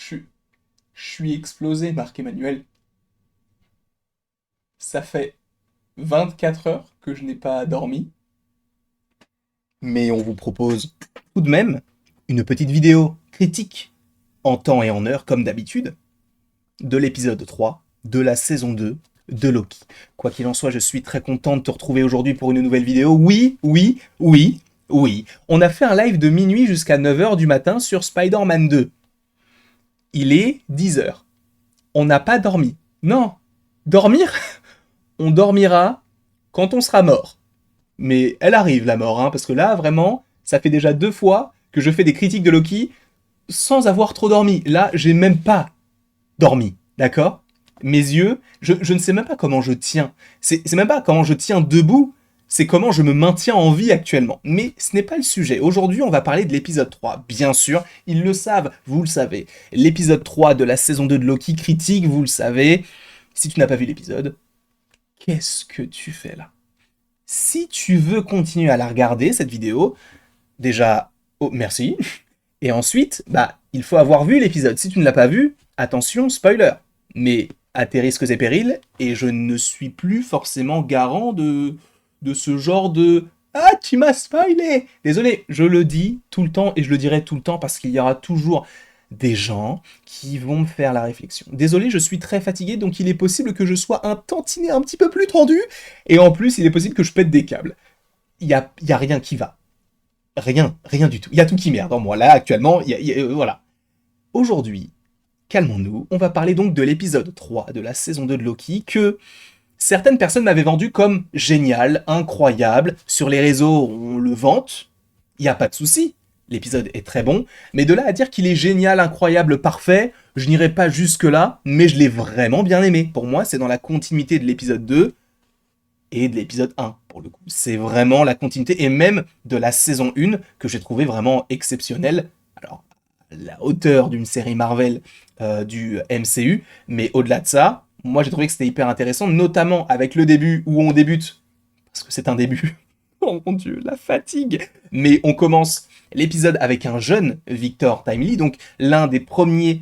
Je je suis explosé, Marc-Emmanuel. Ça fait 24 heures que je n'ai pas dormi. Mais on vous propose tout de même une petite vidéo critique en temps et en heure, comme d'habitude, de l'épisode 3 de la saison 2 de Loki. Quoi qu'il en soit, je suis très content de te retrouver aujourd'hui pour une nouvelle vidéo. Oui, oui, oui, oui. On a fait un live de minuit jusqu'à 9 heures du matin sur Spider-Man 2. Il est 10 heures. On n'a pas dormi. Non. Dormir? On dormira quand on sera mort. Mais elle arrive la mort, hein, parce que là, vraiment, ça fait déjà 2 fois que je fais des critiques de Loki sans avoir trop dormi. Là, j'ai même pas dormi, d'accord? Mes yeux, je ne sais même pas comment je tiens. C'est même pas comment je tiens debout, c'est comment je me maintiens en vie actuellement. Mais ce n'est pas le sujet. Aujourd'hui, on va parler de l'épisode 3. Bien sûr, ils le savent, vous le savez. L'épisode 3 de la saison 2 de Loki critique, vous le savez. Si tu n'as pas vu l'épisode, qu'est-ce que tu fais là? Si tu veux continuer à la regarder, cette vidéo, déjà, oh, merci. Et ensuite, bah, il faut avoir vu l'épisode. Si tu ne l'as pas vu, attention, spoiler. Mais à tes risques et périls, et je ne suis plus forcément garant de ce genre de Ah, tu m'as spoilé! Désolé, je le dis tout le temps et je le dirai tout le temps parce qu'il y aura toujours des gens qui vont me faire la réflexion. Désolé, je suis très fatigué, donc il est possible que je sois un tantinet un petit peu plus tendu, et en plus, il est possible que je pète des câbles. Il y a rien qui va. Rien, rien du tout. Il y a tout qui merde en moi. Là, actuellement, voilà. Aujourd'hui, calmons-nous. On va parler donc de l'épisode 3 de la saison 2 de Loki que certaines personnes m'avaient vendu comme génial, incroyable. Sur les réseaux, on le vante. Il n'y a pas de souci. L'épisode est très bon. Mais de là à dire qu'il est génial, incroyable, parfait, je n'irai pas jusque-là, mais je l'ai vraiment bien aimé. Pour moi, c'est dans la continuité de l'épisode 2 et de l'épisode 1, pour le coup. C'est vraiment la continuité, et même de la saison 1, que j'ai trouvé vraiment exceptionnelle. Alors, la hauteur d'une série Marvel du MCU, mais au-delà de ça, moi j'ai trouvé que c'était hyper intéressant, notamment avec le début où on débute, parce que c'est un début, oh mon dieu, la fatigue. Mais on commence l'épisode avec un jeune Victor Timely, donc l'un des premiers,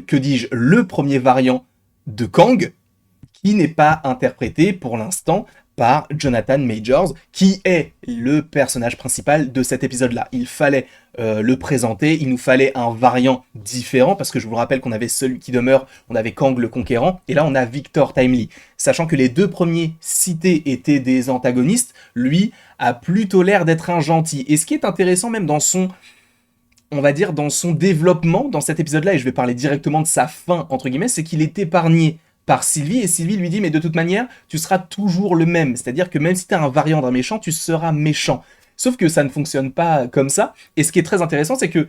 que dis-je, le premier variant de Kang, qui n'est pas interprété pour l'instant par Jonathan Majors, qui est le personnage principal de cet épisode-là. Il fallait le présenter, il nous fallait un variant différent, parce que je vous rappelle qu'on avait celui qui demeure, on avait Kang le Conquérant, et là on a Victor Timely. Sachant que les deux premiers cités étaient des antagonistes, lui a plutôt l'air d'être un gentil. Et ce qui est intéressant même dans son, on va dire, dans son développement dans cet épisode-là, et je vais parler directement de sa fin, entre guillemets, c'est qu'il est épargné par Sylvie, et Sylvie lui dit mais de toute manière tu seras toujours le même, c'est-à-dire que même si tu as un variant d'un méchant, tu seras méchant. Sauf que ça ne fonctionne pas comme ça, et ce qui est très intéressant, c'est que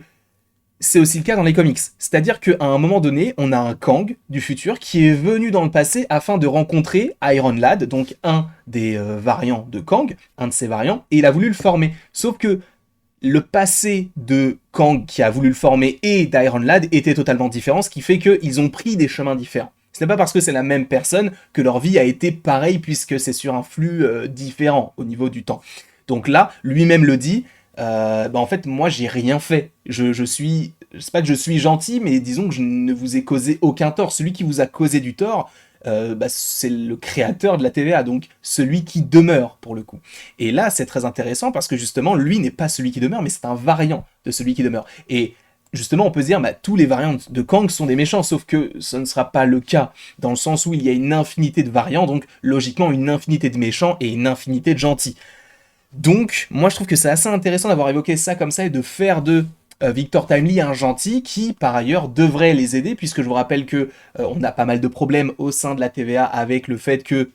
c'est aussi le cas dans les comics. C'est-à-dire qu'à un moment donné, on a un Kang du futur qui est venu dans le passé afin de rencontrer Iron Lad, donc un des variants de Kang, un de ses variants, et il a voulu le former. Sauf que le passé de Kang qui a voulu le former et d'Iron Lad était totalement différent, ce qui fait qu'ils ont pris des chemins différents. Ce n'est pas parce que c'est la même personne que leur vie a été pareille, puisque c'est sur un flux différent au niveau du temps. Donc là, lui-même le dit, bah en fait, moi, j'ai rien fait. Je suis, c'est pas que je suis gentil, mais disons que je ne vous ai causé aucun tort. Celui qui vous a causé du tort, bah, c'est le créateur de la TVA, donc celui qui demeure, pour le coup. Et là, c'est très intéressant, parce que justement, lui n'est pas celui qui demeure, mais c'est un variant de celui qui demeure. Et justement, on peut se dire, bah, tous les variants de Kang sont des méchants, sauf que ce ne sera pas le cas, dans le sens où il y a une infinité de variants, donc logiquement une infinité de méchants et une infinité de gentils. Donc, moi je trouve que c'est assez intéressant d'avoir évoqué ça comme ça et de faire de Victor Timely un gentil qui, par ailleurs, devrait les aider, puisque je vous rappelle que on a pas mal de problèmes au sein de la TVA avec le fait que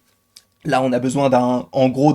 là, on a besoin en gros,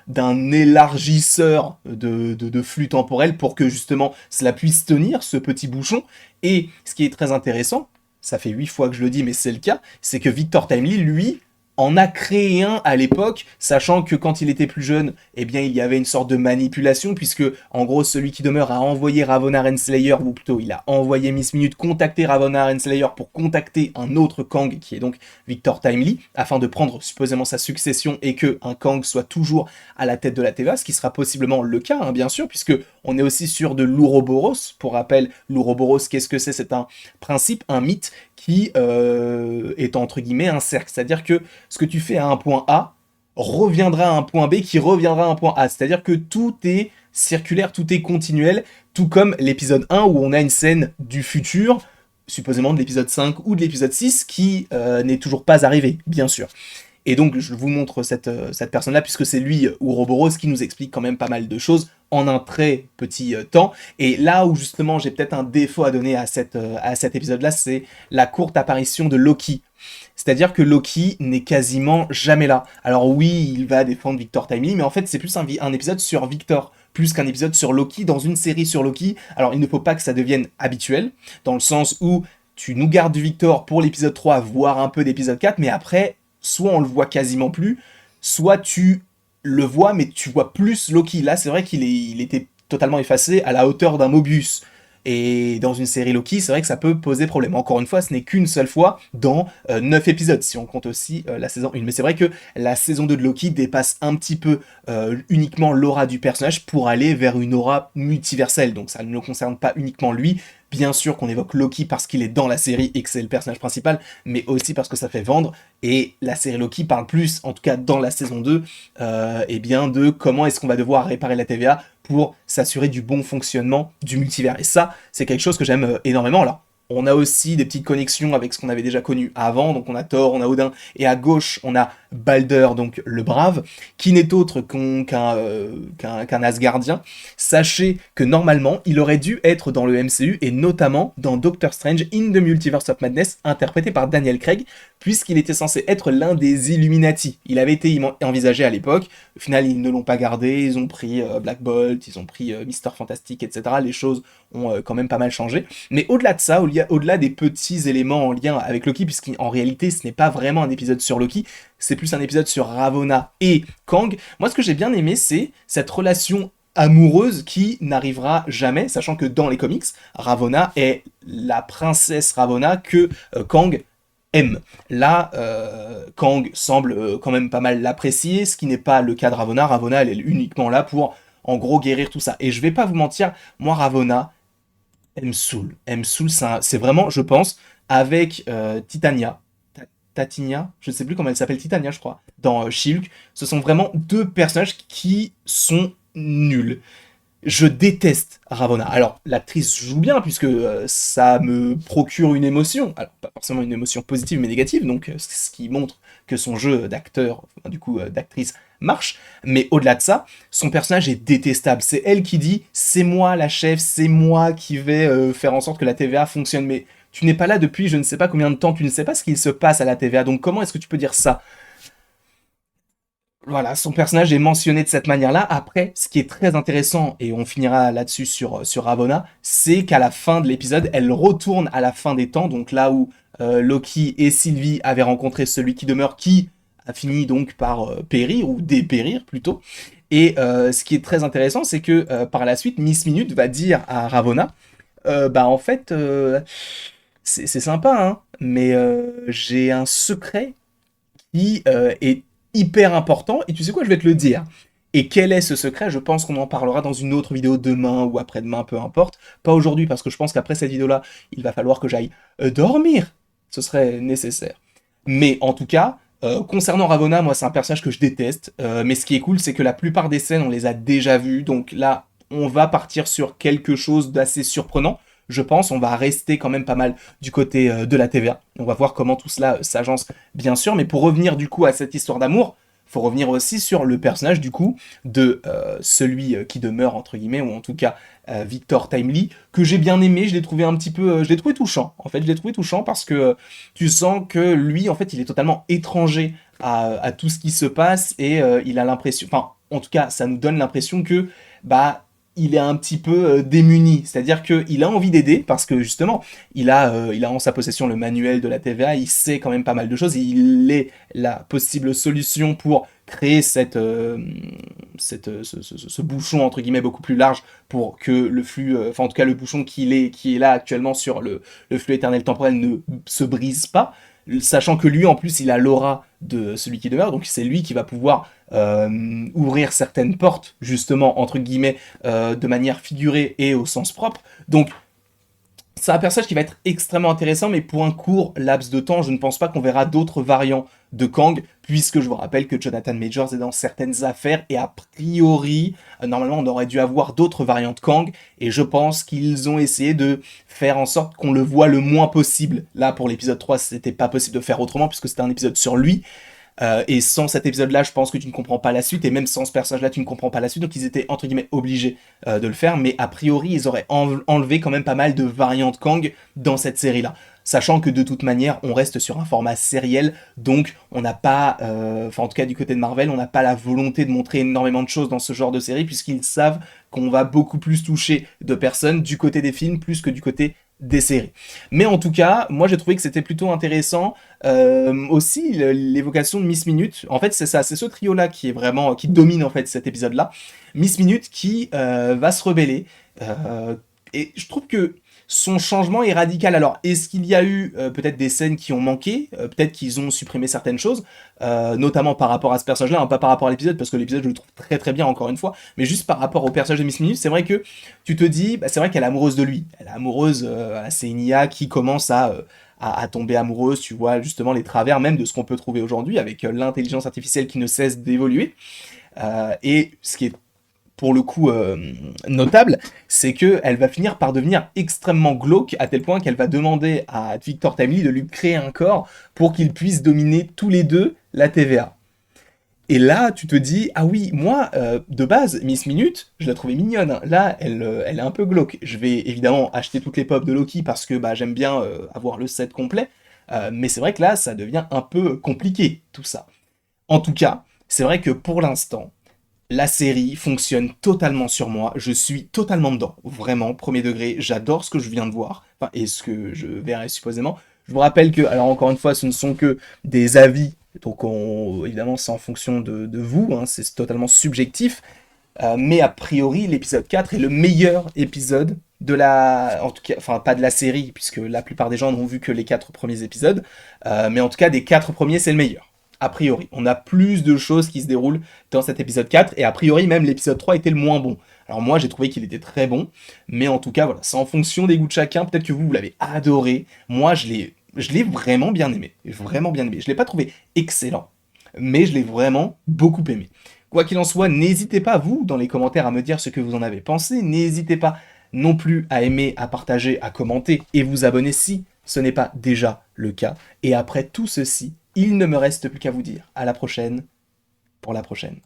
d'un élargisseur de flux temporel pour que justement cela puisse tenir ce petit bouchon. Et ce qui est très intéressant, ça fait 8 fois que je le dis, mais c'est le cas, c'est que Victor Timely, lui, en a créé un à l'époque, sachant que quand il était plus jeune, eh bien il y avait une sorte de manipulation, puisque en gros celui qui demeure a envoyé Ravonna Renslayer, ou plutôt il a envoyé Miss Minute contacter Ravonna Renslayer pour contacter un autre Kang, qui est donc Victor Timely, afin de prendre supposément sa succession et que un Kang soit toujours à la tête de la TVA, ce qui sera possiblement le cas, hein, bien sûr, puisque On est aussi sur de l'Ouroboros. Pour rappel, l'Ouroboros, qu'est-ce que c'est? C'est un principe, un mythe qui est entre guillemets un cercle. C'est-à-dire que ce que tu fais à un point A reviendra à un point B qui reviendra à un point A. C'est-à-dire que tout est circulaire, tout est continuel, tout comme l'épisode 1 où on a une scène du futur, supposément de l'épisode 5 ou de l'épisode 6, qui n'est toujours pas arrivé, bien sûr. Et donc, je vous montre cette personne-là, puisque c'est lui, Ouroboros, qui nous explique quand même pas mal de choses en un très petit temps. Et là où, justement, j'ai peut-être un défaut à donner à cet épisode-là, c'est la courte apparition de Loki. C'est-à-dire que Loki n'est quasiment jamais là. Alors oui, il va défendre Victor Timely, mais en fait, c'est plus un épisode sur Victor, plus qu'un épisode sur Loki, dans une série sur Loki. Alors, il ne faut pas que ça devienne habituel, dans le sens où tu nous gardes du Victor pour l'épisode 3, voire un peu d'épisode 4, mais après, soit on le voit quasiment plus, soit tu le vois, mais tu vois plus Loki. Là, c'est vrai il était totalement effacé à la hauteur d'un Mobius. Et dans une série Loki, c'est vrai que ça peut poser problème. Encore une fois, ce n'est qu'une seule fois dans 9 épisodes, si on compte aussi la saison 1. Mais c'est vrai que la saison 2 de Loki dépasse un petit peu uniquement l'aura du personnage pour aller vers une aura multiverselle. Donc ça ne concerne pas uniquement lui. Bien sûr qu'on évoque Loki parce qu'il est dans la série et que c'est le personnage principal, mais aussi parce que ça fait vendre. Et la série Loki parle plus, en tout cas dans la saison 2, eh bien de comment est-ce qu'on va devoir réparer la TVA pour s'assurer du bon fonctionnement du multivers. Et ça, c'est quelque chose que j'aime énormément. Alors, on a aussi des petites connexions avec ce qu'on avait déjà connu avant. Donc on a Thor, on a Odin, et à gauche, on a Balder, donc le brave, qui n'est autre qu'un Asgardien. Sachez que normalement, il aurait dû être dans le MCU, et notamment dans Doctor Strange in the Multiverse of Madness, interprété par Daniel Craig, puisqu'il était censé être l'un des Illuminati. Il avait été envisagé à l'époque. Au final, ils ne l'ont pas gardé. Ils ont pris Black Bolt, ils ont pris Mister Fantastic, etc. Les choses ont quand même pas mal changé. Mais au-delà de ça, au-delà des petits éléments en lien avec Loki, puisqu'en réalité, ce n'est pas vraiment un épisode sur Loki, c'est plus un épisode sur Ravonna et Kang. Moi, ce que j'ai bien aimé, c'est cette relation amoureuse qui n'arrivera jamais, sachant que dans les comics, Ravonna est la princesse Ravonna que Kang aime. Là, Kang semble quand même pas mal l'apprécier, ce qui n'est pas le cas de Ravonna. Ravonna, elle est uniquement là pour, en gros, guérir tout ça. Et je vais pas vous mentir, moi, Ravonna, elle me saoule. Elle me saoule, c'est vraiment, je pense, avec Titania, Tatinia, je ne sais plus comment elle s'appelle, Titania, je crois, dans She-Hulk, ce sont vraiment deux personnages qui sont nuls. Je déteste Ravonna. Alors, l'actrice joue bien, puisque ça me procure une émotion. Alors, pas forcément une émotion positive, mais négative, donc ce qui montre que son jeu d'acteur, enfin, du coup d'actrice, marche. Mais au-delà de ça, son personnage est détestable. C'est elle qui dit « c'est moi la chef, c'est moi qui vais faire en sorte que la TVA fonctionne ». Mais tu n'es pas là depuis je ne sais pas combien de temps, tu ne sais pas ce qu'il se passe à la TVA, donc comment est-ce que tu peux dire ça? Voilà, son personnage est mentionné de cette manière-là. Après, ce qui est très intéressant, et on finira là-dessus sur Ravonna, c'est qu'à la fin de l'épisode, elle retourne à la fin des temps, donc là où Loki et Sylvie avaient rencontré celui qui demeure, qui a fini donc par périr, ou dépérir plutôt. Et ce qui est très intéressant, c'est que par la suite, Miss Minute va dire à Ravonna, bah en fait, c'est sympa, hein, mais j'ai un secret qui est hyper important, et tu sais quoi, je vais te le dire. Et quel est ce secret? Je pense qu'on en parlera dans une autre vidéo demain ou après-demain, peu importe. Pas aujourd'hui, parce que je pense qu'après cette vidéo-là, il va falloir que j'aille dormir. Ce serait nécessaire. Mais en tout cas, concernant Ravonna, moi c'est un personnage que je déteste, mais ce qui est cool, c'est que la plupart des scènes, on les a déjà vues, donc là, on va partir sur quelque chose d'assez surprenant. Je pense, on va rester quand même pas mal du côté de la TVA. On va voir comment tout cela s'agence, bien sûr. Mais pour revenir du coup à cette histoire d'amour, faut revenir aussi sur le personnage du coup de celui qui demeure entre guillemets, ou en tout cas Victor Timely, que j'ai bien aimé. Je l'ai trouvé un petit peu, je l'ai trouvé touchant. En fait, je l'ai trouvé touchant parce que tu sens que lui, en fait, il est totalement étranger à tout ce qui se passe, et il a l'impression, enfin, en tout cas, ça nous donne l'impression que bah il est un petit peu démuni, c'est-à-dire qu'il a envie d'aider parce que justement, il a en sa possession le manuel de la TVA, il sait quand même pas mal de choses, et il est la possible solution pour créer ce bouchon entre guillemets beaucoup plus large pour que le flux, enfin en tout cas le bouchon qui est là actuellement sur le flux éternel temporel ne se brise pas. sachant que lui en plus il a l'aura de celui qui demeure, donc c'est lui qui va pouvoir ouvrir certaines portes, justement, entre guillemets, de manière figurée et au sens propre. Donc c'est un personnage qui va être extrêmement intéressant, mais pour un court laps de temps, je ne pense pas qu'on verra d'autres variants de Kang, puisque je vous rappelle que Jonathan Majors est dans certaines affaires, et a priori, normalement, on aurait dû avoir d'autres variantes Kang, et je pense qu'ils ont essayé de faire en sorte qu'on le voit le moins possible. Là, pour l'épisode 3, c'était pas possible de faire autrement, puisque c'était un épisode sur lui, et sans cet épisode-là, je pense que tu ne comprends pas la suite, et même sans ce personnage-là, tu ne comprends pas la suite, donc ils étaient entre guillemets obligés de le faire, mais a priori, ils auraient enlevé quand même pas mal de variantes Kang dans cette série-là. Sachant que de toute manière, on reste sur un format sériel, donc on n'a pas, enfin en tout cas du côté de Marvel, on n'a pas la volonté de montrer énormément de choses dans ce genre de série, puisqu'ils savent qu'on va beaucoup plus toucher de personnes du côté des films, plus que du côté des séries. Mais en tout cas, moi j'ai trouvé que c'était plutôt intéressant. Aussi l'évocation de Miss Minute. En fait, c'est ça, c'est ce trio-là qui est vraiment qui domine en fait cet épisode-là. Miss Minute qui va se rebeller. Et je trouve que son changement est radical. Alors, est-ce qu'il y a eu peut-être des scènes qui ont manqué, peut-être qu'ils ont supprimé certaines choses, notamment par rapport à ce personnage-là, hein, pas par rapport à l'épisode, parce que l'épisode je le trouve très très bien encore une fois, mais juste par rapport au personnage de Miss Minute, c'est vrai que tu te dis, bah, c'est vrai qu'elle est amoureuse de lui. Elle est amoureuse, c'est une IA qui commence à tomber amoureuse, tu vois, justement les travers même de ce qu'on peut trouver aujourd'hui avec l'intelligence artificielle qui ne cesse d'évoluer. Et ce qui est pour le coup notable, c'est qu'elle va finir par devenir extrêmement glauque, à tel point qu'elle va demander à Victor Timely de lui créer un corps pour qu'ils puissent dominer tous les deux la TVA. Et là, tu te dis, ah oui, moi, de base, Miss Minute, je la trouvais mignonne, hein. Là, elle est un peu glauque. Je vais évidemment acheter toutes les pop de Loki parce que bah, j'aime bien avoir le set complet. Mais c'est vrai que là, ça devient un peu compliqué, tout ça. En tout cas, c'est vrai que pour l'instant, la série fonctionne totalement sur moi. Je suis totalement dedans. Vraiment, premier degré. J'adore ce que je viens de voir. Enfin, et ce que je verrai supposément. Je vous rappelle que, alors encore une fois, ce ne sont que des avis. Donc, évidemment, c'est en fonction de vous. Hein, c'est totalement subjectif. Mais a priori, l'épisode 4 est le meilleur épisode de la. En tout cas, enfin, pas de la série, puisque la plupart des gens n'ont vu que les 4 premiers épisodes. Mais en tout cas, des 4 premiers, c'est le meilleur. A priori, on a plus de choses qui se déroulent dans cet épisode 4, et a priori, même l'épisode 3 était le moins bon. Alors moi, j'ai trouvé qu'il était très bon, mais en tout cas, voilà, c'est en fonction des goûts de chacun. Peut-être que vous l'avez adoré. Moi, je l'ai vraiment bien aimé. Vraiment bien aimé. Je l'ai pas trouvé excellent, mais je l'ai vraiment beaucoup aimé. Quoi qu'il en soit, n'hésitez pas, vous, dans les commentaires, à me dire ce que vous en avez pensé. N'hésitez pas non plus à aimer, à partager, à commenter et vous abonner si ce n'est pas déjà le cas. Et après tout ceci, il ne me reste plus qu'à vous dire à la prochaine pour la prochaine.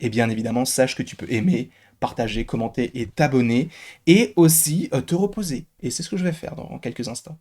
Et bien évidemment, sache que tu peux aimer, partager, commenter et t'abonner, et aussi te reposer. Et c'est ce que je vais faire dans quelques instants.